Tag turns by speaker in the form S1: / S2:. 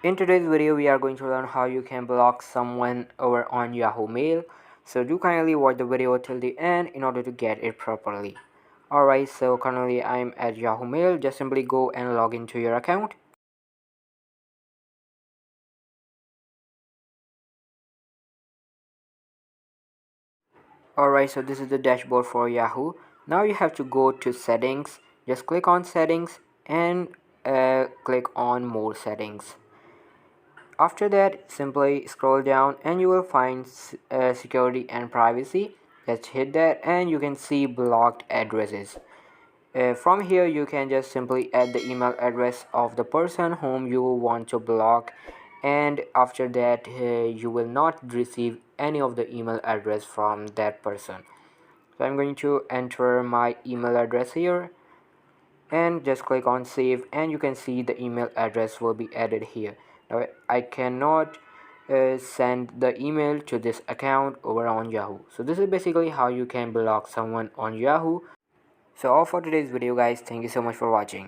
S1: In today's video, we are going to learn how you can block someone over on Yahoo Mail. So do kindly watch the video till the end in order to get it properly. Alright, so currently I'm at Yahoo Mail. Just simply go and log into your account. Alright, so this is the dashboard for Yahoo. Now you have to go to settings. Just click on settings and click on more settings. After that, simply scroll down and you will find security and privacy. Just hit that and you can see blocked addresses. From here you can just simply add the email address of the person whom you want to block, and after that you will not receive any of the email address from that person. So I'm going to enter my email address here and just click on save, and you can see the email address will be added here. Now I cannot send the email to this account over on Yahoo. So this is basically how you can block someone on Yahoo. So all for today's video guys, thank you so much for watching.